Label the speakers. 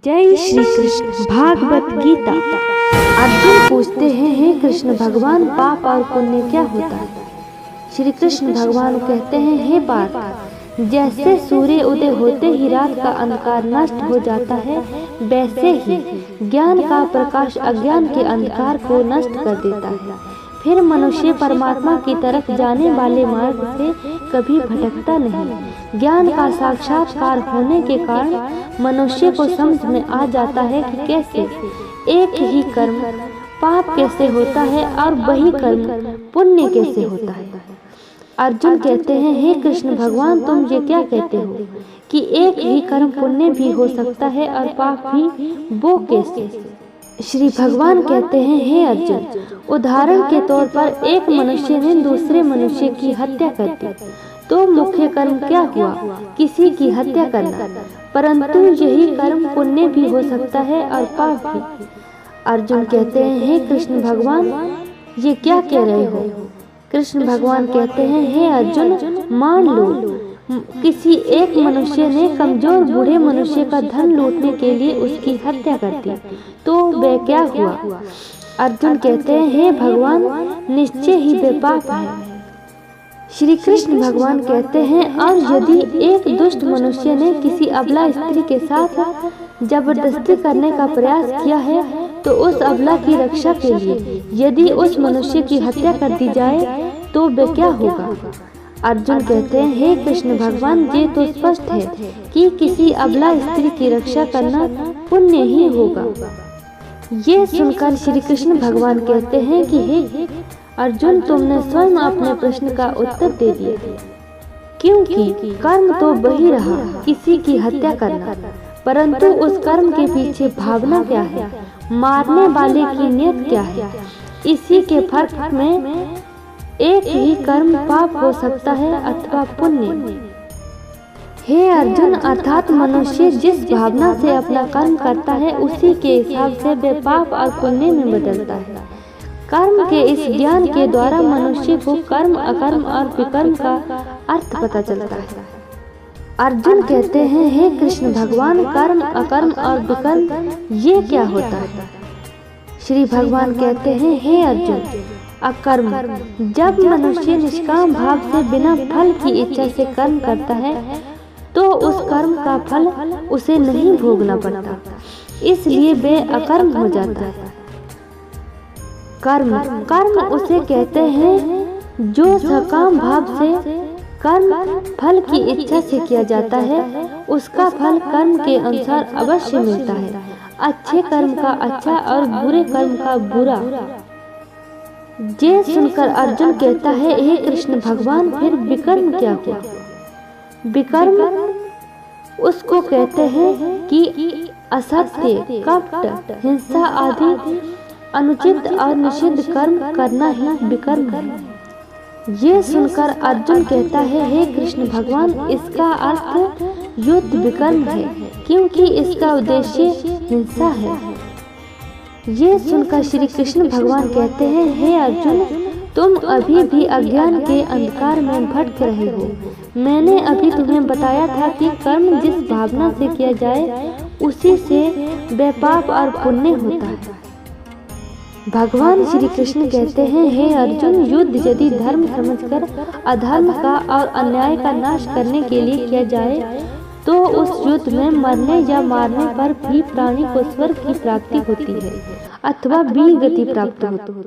Speaker 1: जय श्री कृष्ण। भागवत गीता। अर्जुन पूछते हैं, हे कृष्ण भगवान, पाप और पुण्य क्या होता है? श्री कृष्ण भगवान कहते हैं, हे पार्थ, जैसे सूर्य उदय होते ही रात का अंधकार नष्ट हो जाता है, वैसे ही ज्ञान का प्रकाश अज्ञान के अंधकार को नष्ट कर देता है। फिर मनुष्य परमात्मा की तरफ जाने वाले मार्ग से कभी भटकता नहीं। ज्ञान का साक्षात्कार होने के कारण मनुष्य को समझ में आ जाता है कि कैसे एक ही कर्म पाप कैसे होता है और वही कर्म पुण्य कैसे होता है। अर्जुन कहते हैं, हे कृष्ण भगवान, तुम ये क्या कहते हो कि एक ही कर्म पुण्य भी हो सकता है और पाप भी, वो कैसे? श्री भगवान कहते हैं, हे अर्जुन, उदाहरण के तौर पर एक मनुष्य ने दूसरे मनुष्य की हत्या कर दी, तो मुख्य कर्म क्या हुआ? किसी की हत्या करना। परंतु यही कर्म पुण्य भी हो सकता है और पाप भी। अर्जुन कहते हैं, हे कृष्ण भगवान, ये क्या कह रहे हो? कृष्ण भगवान कहते हैं, हे अर्जुन, मान लो किसी एक मनुष्य ने कमजोर बूढ़े मनुष्य का धन लूटने के लिए उसकी हत्या कर दी, तो वह क्या हुआ? अर्जुन कहते हैं, हे भगवान, निश्चय ही वह पाप है। श्री कृष्ण भगवान कहते हैं, और यदि एक दुष्ट मनुष्य ने किसी अबला स्त्री के साथ जबरदस्ती करने का प्रयास किया है, तो उस अबला की रक्षा के लिए यदि उस मनुष्य की हत्या कर दी जाए, तो वह क्या होगा? अर्जुन कहते हैं, हे कृष्ण भगवान, ये तो स्पष्ट है कि किसी अबला स्त्री की रक्षा करना पुण्य ही होगा। ये सुनकर श्री कृष्ण भगवान कहते हैं कि हे अर्जुन, तुमने स्वयं अपने प्रश्न का उत्तर दे दिया, क्योंकि कर्म तो वही रहा, किसी की हत्या करना, परंतु उस कर्म के पीछे भावना क्या है, मारने वाले की नियत क्या है, इसी के फर्क में एक ही कर्म पाप हो सकता है अथवा पुण्य। हे अर्जुन, अर्थात मनुष्य जिस भावना से अपना कर्म करता है, उसी के हिसाब से वह पाप और पुण्य में बदलता है। कर्म के इस ज्ञान के द्वारा मनुष्य को कर्म, अकर्म और विकर्म का अर्थ पता चलता है। अर्जुन कहते हैं, हे कृष्ण भगवान, कर्म, अकर्म और विकर्म ये क्या होता है? श्री भगवान कहते हैं, हे अर्जुन, अकर्म, जब मनुष्य निष्काम भाव से बिना फल की इच्छा से कर्म करता है, तो उस कर्म का फल उसे नहीं भोगना पड़ता, इसलिए वे अकर्म हो जाता है। कर्म, कर्म उसे कहते हैं जो सकाम भाव से कर्म फल की इच्छा से किया जाता है, उसका फल कर्म के अनुसार अवश्य मिलता है। अच्छे कर्म का अच्छा और बुरे कर्म का बुरा। ये सुनकर अर्जुन कहता है, हे कृष्ण भगवान, फिर विकर्म क्या हुआ? विकर्म उसको कहते हैं कि असत्य, कपट, हिंसा आदि अनुचित और निषिद्ध कर्म करना ही विकर्म है। ये सुनकर अर्जुन कहता है, हे कृष्ण भगवान, इसका अर्थ युद्ध विकर्म है, क्योंकि इसका उद्देश्य हिंसा है। ये सुनकर श्री कृष्ण भगवान कहते हैं, हे अर्जुन, तुम अभी भी अज्ञान के अंधकार में भटक रहे हो। मैंने अभी तुम्हें बताया था कि कर्म जिस भावना से किया जाए, उसी से वह पाप और पुण्य होता है। भगवान श्री कृष्ण कहते हैं, हे अर्जुन, युद्ध यदि धर्म समझकर अधर्म का और अन्याय का नाश करने के लिए किया जाए, तो उस युद्ध में मरने या मारने पर भी प्राणी को स्वर्ग की प्राप्ति होती है अथवा वीर गति प्राप्त होती है।